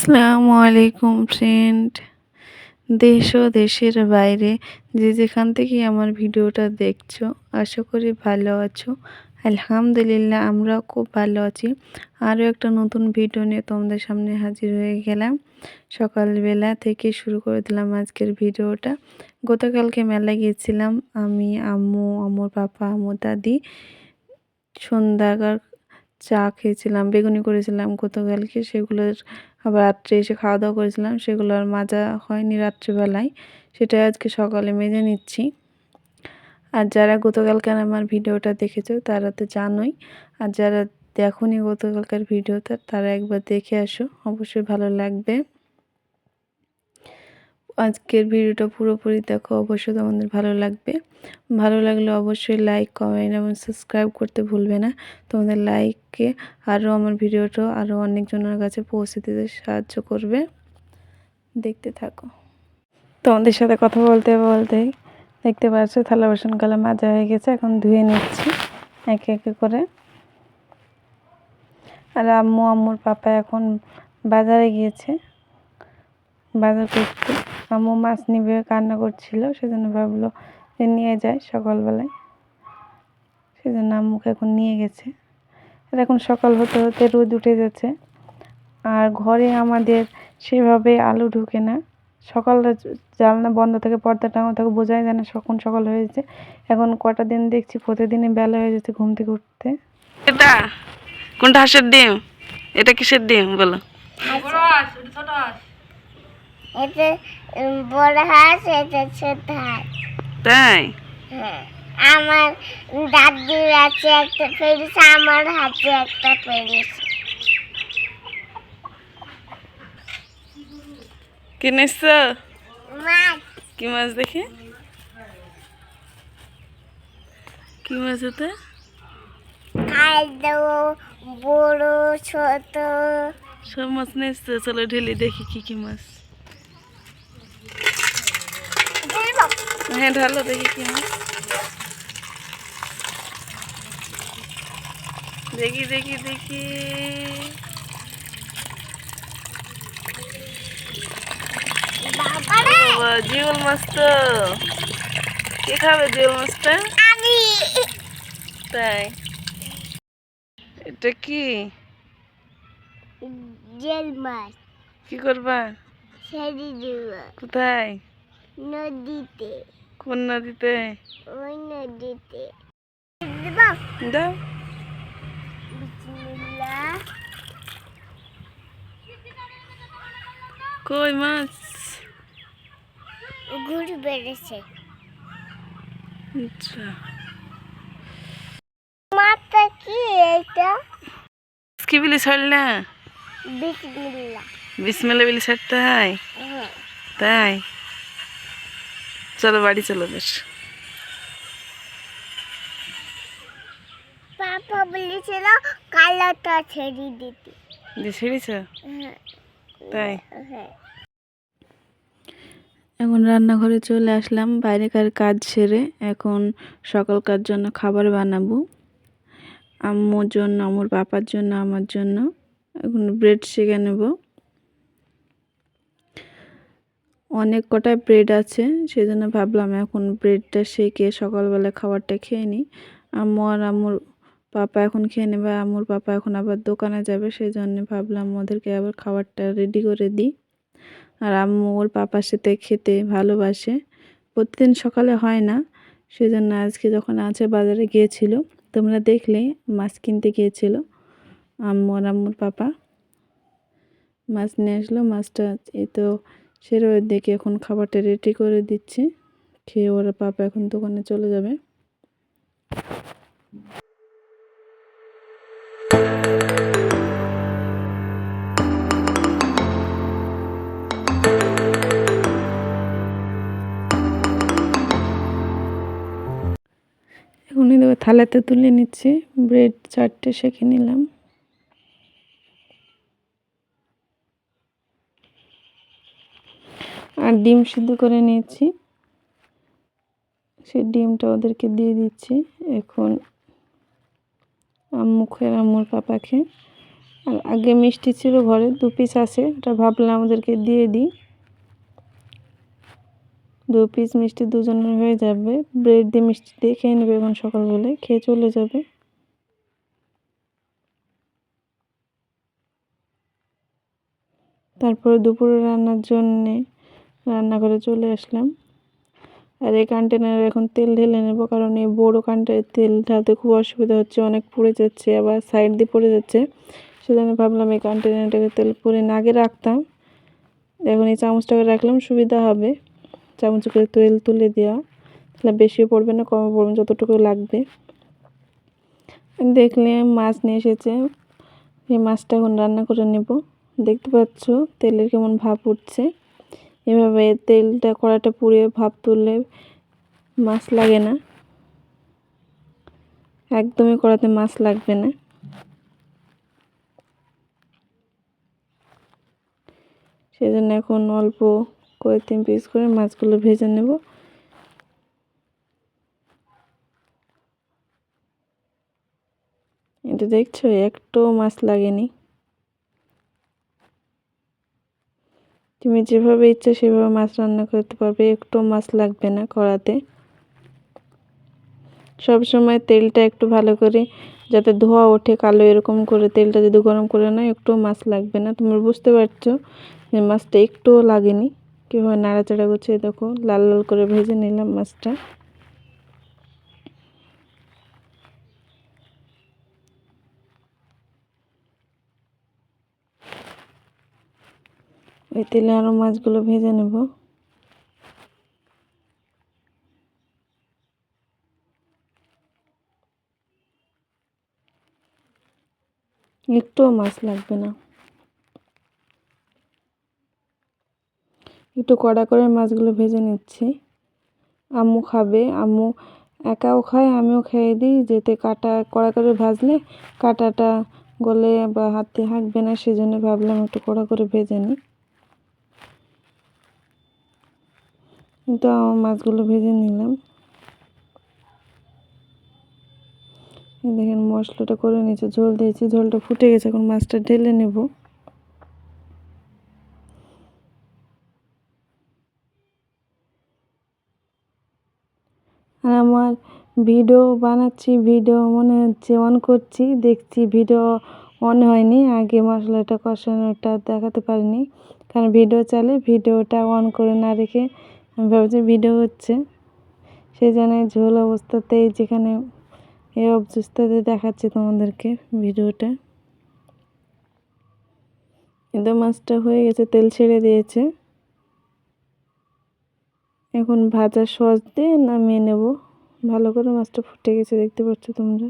আসসালামু আলাইকুম ফ্রেন্ড। দেশ ও দেশের বাইরে যে যেখান থেকে আমার ভিডিওটা দেখছো, আশা করি ভালো আছো। আলহামদুলিল্লাহ, আমরাও খুব ভালো আছি। আরও একটা নতুন ভিডিও নিয়ে তোমাদের সামনে হাজির হয়ে গেলাম। সকালবেলা থেকে শুরু করে দিলাম আজকের ভিডিওটা। গতকালকে মেলায় গিয়েছিলাম আমি, আম্মু, আমার পাপা, আমার দাদি। সন্ধ্যাকার চা খেয়েছিলাম, বেগুনি করেছিলাম গতকালকে, সেগুলোর আবার রাত্রে এসে খাওয়া দাওয়া করেছিলাম, সেগুলো আর মাজা হয়নি রাত্রিবেলায়, সেটা আজকে সকালে মেজে নিচ্ছি। আর যারা গতকালকার আমার ভিডিওটা দেখেছো তারা তো জানোই, আর যারা দেখোনি গতকালকার ভিডিওটা তারা একবার দেখে আসো, অবশ্যই ভালো লাগবে। আজকের ভিডিওটা পুরোপুরি দেখো, অবশ্যই তোমাদের ভালো লাগবে। ভালো লাগলে অবশ্যই লাইক, কমেন্ট এবং সাবস্ক্রাইব করতে ভুলবে না। তোমাদের লাইককে আরও আমার ভিডিওটা আরও অনেকজনের কাছে পৌঁছে দিতে সাহায্য করবে। দেখতে থাকো। তোমাদের সাথে কথা বলতে বলতেই দেখতে পাচ্ছ থালা বাসনগুলো মাজা হয়ে গেছে, এখন ধুয়ে নিচ্ছি একে একে করে। আর আম্মু, আম্মুর পাপা এখন বাজারে গিয়েছে বাজার করতে। আম্মু মাছ নিবে কান্না করছিল, সেজন্য ভাবলো যে নিয়ে যায় সকালবেলায়, সেজন্য আম্মুকে এখন নিয়ে গেছে। আর এখন সকাল হতে হতে রোদ উঠে যাচ্ছে, আর ঘরে আমাদের সেভাবে আলো ঢুকে না। সকালটা জানলা বন্ধ থেকে পর্দা টাঙানো থাকে, বোঝাই যায় না কখন সকাল হয়েছে। এখন কটা দিন দেখছি প্রতিদিনই বেলা হয়ে যাচ্ছে ঘুম থেকে উঠতে। এটা কোনটা হাঁসের ডিম? এটা কিসের ডিম বলো? এটা বড় হাঁস, এটা ছোট হাঁস। তাই? হ্যাঁ, আমার দাদির আছে একটা পেরিস, আমার হাতে একটা পেরিস। কিনেছ? মাছ। কি মাছ দেখি? কি মাছ এটা? কালো, বড়, ছোট সব মাছ নিয়েছে, চলো ঢেলে দেখি কি কি মাছ। হ্যাঁ ঢালো দেখি কি মাছ। দেখি দেখি দেখি। বাবা, জিওল মাছ তো। কে খাবে জিওল মাছটা? আমি। তাই? এটা কি? জেল মাছ। কি করবা? ছেড়ে দেব। কোথায়? নদীতে। কোন নদীতে? ওই নদীতে। দাও। বিসমিল্লাহ। কই মাছ? ঘুরে বেড়েছে। আচ্ছা, মাছটা কি এটা? কি বিলি ছাড়লা? বিসমিল্লাহ। বিসমিল্লাহ বিলি ছাড়তে হয়? তাই? চলো বাড়ি চলো বেশ। পাপা বলেছিল কালোটা ছেড়ে দিতে। ছেড়েছ? তাই? হ্যাঁ। এখন রান্নাঘরে চলে আসলাম বাইরেকার কাজ সেরে। এখন সকালকার জন্য খাবার বানাবো, আম্মুর জন্য, আমার পাপার জন্য, আমার জন্য। এখন ব্রেড সেঁকে নেব। অনেক কটা ব্রেড আছে, সেজন্য ভাবলাম এখন ব্রেডটা সেঁকে সকালবেলা খাবারটা খেয়ে নিই। আম্মু আর আম্মুর পাপা এখন খেয়ে নেবে, আম্মুর পাপা এখন আবার দোকানে যাবে, সেই জন্য ভাবলাম ওদেরকে আবার খাবারটা রেডি করে দিই। আর আম্মু ওর পাপার সাথে খেতে ভালোবাসে, প্রতিদিন সকালে হয় না, সেজন্য আজকে যখন আছে বাজারে গিয়েছিল, তোমরা দেখলে মাছ কিনতে গিয়েছিল আম্মু আর আম্মুর পাপা। মাছ নিয়ে আসলো, মাছটা এই তো সেরে দেখে এখন খাবারটা রেডি করে দিচ্ছি, খেয়ে ওরা পাপা এখন দোকানে চলে যাবে। এখন থালাতে তুলে নিচ্ছি, ব্রেড 4টে সেঁকে নিলাম। আর ডিম সিদ্ধ করে নিয়েছি, সেই ডিমটা ওদেরকে দিয়ে দিচ্ছি। এখন আম্মুর পাপাকে আর আগে মিষ্টি ছিল ঘরে 2 পিস আছে, ওটা ভাবলাম ওদেরকে দিয়ে দিই। 2 পিস মিষ্টি দুজনের হয়ে যাবে। ব্রেড দিয়ে মিষ্টি দিয়ে খেয়ে নেবে এখন সকালবেলায়, খেয়ে চলে যাবে। তারপরে দুপুরে রান্নার জন্যে রান্নাঘরে চলে আসলাম। আর এই কন্টেনারে এখন তেল ঢেলে নেব, কারণ এই বড় কন্টেনারে তেল ঢালতে খুব অসুবিধা হচ্ছে, অনেক পুড়ে যাচ্ছে, আবার সাইড দিয়ে পড়ে যাচ্ছে। সেজন্য ভাবলাম এই কন্টেনারটাকে তেল পুড়ে আগে রাখতাম, এখন এই চামচটাকে রাখলাম সুবিধা হবে, চামচ করে তেল তুলে দেওয়া, তাহলে বেশিও পড়বে না কমও পড়বে, যতটুকু লাগবে। দেখলে মাছ নিয়ে এসেছে, এই মাছটা এখন রান্না করে নেব। দেখতে পাচ্ছ তেলের কেমন ভাপ উঠছে। এভাবে তেলটা কড়াটা পুড়ে ভাপ তুললে মাছ লাগে না, একদমই কড়াতে মাছ লাগবে না। সেজন্য এখন অল্প করে 3 পিস করে মাছগুলো ভেজে নেব। এটা দেখছো একটাও মাছ লাগেনি। তুমি যেভাবে ইচ্ছা সেভাবে মাছ রান্না করতে পারবে, একটাও মাছ লাগবে না কড়াতে। সব সময় তেলটা একটু ভালো করে যাতে ধোয়া ওঠে কালো এরকম করে তেলটা যদি গরম করে না, একটুও মাছ লাগবে না। তুমি বুঝতে পারছো যে মাছটা একটুও লাগেনি। কীভাবে নাড়াচাড়া করছে দেখো, লাল লাল করে ভেজে নিলাম মাছটা। ওই তেলে আরও মাছগুলো ভেজে নেব। একটুও মাছ লাগবে না। একটু কড়া করে মাছগুলো ভেজে নিচ্ছি। আম্মু খাবে, আম্মু একাও খায়, আমিও খেয়ে দিই, যেতে কাটা কড়া করে ভাজলে কাটাটা গলে বা হাতে হাঁকবে না, সেজন্য ভাবলাম একটু কড়া করে ভেজে নিই। কিন্তু আমার মাছগুলো ভেজে নিলাম। দেখেন মশলাটা করে নিয়েছি, ঝোল দিয়েছি, ঝোলটা ফুটে গেছে, এখন মাছটা ঢেলে নেব। আর আমার ভিডিও বানাচ্ছি, ভিডিও মনে হচ্ছে অন করছি, দেখছি ভিডিও অন হয়নি, আগে মশলাটা কষানোটা দেখাতে পারিনি, কারণ ভিডিও চালে ভিডিওটা অন করে না রেখে আমি ভাবছি ভিডিও হচ্ছে, সেই জন্য ঝোল অবস্থাতেই যেখানে এই অবস্থাতে দেখাচ্ছি তোমাদেরকে ভিডিওটা। কিন্তু মাছটা হয়ে গেছে, তেল ছেড়ে দিয়েছে। এখন ভাজা সস দিয়ে নামিয়ে নেব। ভালো করে মাছটা ফুটে গেছে, দেখতে পাচ্ছ তোমরা।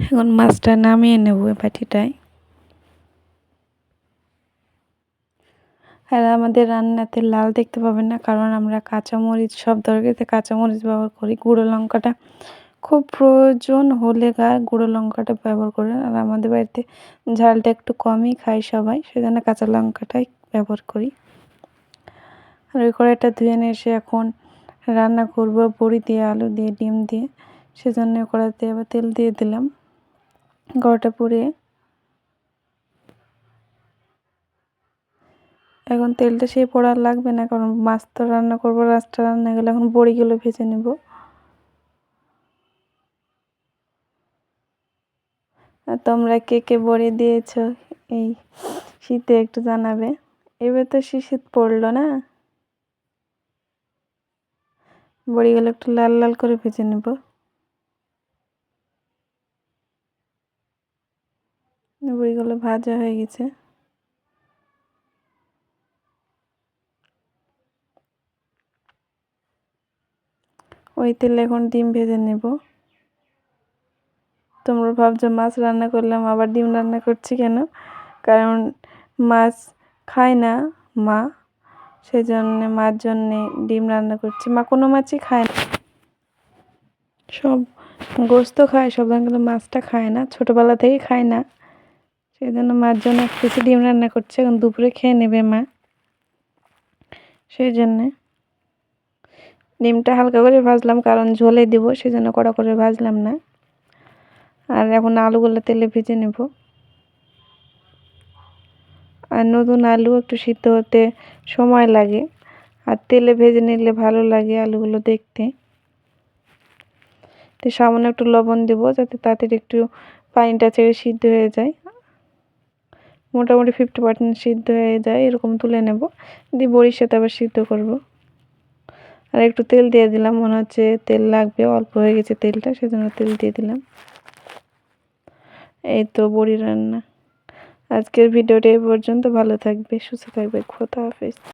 এখন মাছটা নামিয়ে নেব বাটিটায়। আর আমাদের রান্নাতে লাল দেখতে পাবেন না, কারণ আমরা কাঁচামরিচ সব তরকারিতে কাঁচামরিচ ব্যবহার করি। গুঁড়ো লঙ্কাটা খুব প্রয়োজন হলে গুঁড়ো লঙ্কাটা ব্যবহার করেন। আর আমাদের বাড়িতে ঝালটা একটু কমই খাই সবাই, সেজন্য কাঁচা লঙ্কাটাই ব্যবহার করি। আর ওই কড়াইটা ধুয়ে নিয়ে এসে এখন রান্না করব বড়ি দিয়ে, আলু দিয়ে, ডিম দিয়ে। সেজন্য কড়াইতে আবার তেল দিয়ে দিলাম। কড়াইটা পুড়িয়ে এখন তেলটা সেই পোড়া লাগবে না, কারণ মাছ তো রান্না করবো, মাছটা রান্না গেলে এখন বড়িগুলো ভেজে নেব। আর তোমরা কে কে বড়ি দিয়েছো এই শীতে একটু জানাবে। এবার তো শীত পড়লো না, বড়িগুলো একটু লাল লাল করে ভেজে নেব। বড়িগুলো ভাজা হয়ে গেছে। ওই তেলে এখন ডিম ভেজে নেব। তোমরা ভাবছো মাছ রান্না করলাম আবার ডিম রান্না করছি কেন, কারণ মাছ খায় না মা, সেই জন্যে মার জন্যে ডিম রান্না করছি। মা কোনো মাছই খায় না, সব গোস্ত খায় সব, কিন্তু মাছটা খায় না, ছোটোবেলা থেকেই খায় না। সেই জন্য মার জন্য এক পিসি ডিম রান্না করছে, এখন দুপুরে খেয়ে নেবে মা। সেই জন্যে ডিমটা হালকা করে ভাজলাম, কারণ ঝোলে দিব, সেই জন্য কড়া করে ভাজলাম না। আর এখন আলুগুলো তেলে ভেজে নেব। আর নতুন আলু একটু সিদ্ধ হতে সময় লাগে, আর তেলে ভেজে নিলে ভালো লাগে আলুগুলো দেখতে। তো সামান্য একটু লবণ দেব, যাতে তাড়াতাড়ি একটু পানিটা ছেড়ে সিদ্ধ হয়ে যায়। মোটামুটি 50% সিদ্ধ হয়ে যায়, এরকম তুলে নেব, দিয়ে বড়ির সাথে আবার সিদ্ধ করব। আর একটু তেল দিয়ে দিলাম, মনে হচ্ছে তেল লাগবে, অল্প হয়ে গেছে তেলটা, সেজন্য তেল দিয়ে দিলাম। এই তো বড়ি রান্না। আজকের ভিডিওটা এই পর্যন্ত। ভালো থাকবে, সুস্থ থাকবে, খোদা হাফেজ।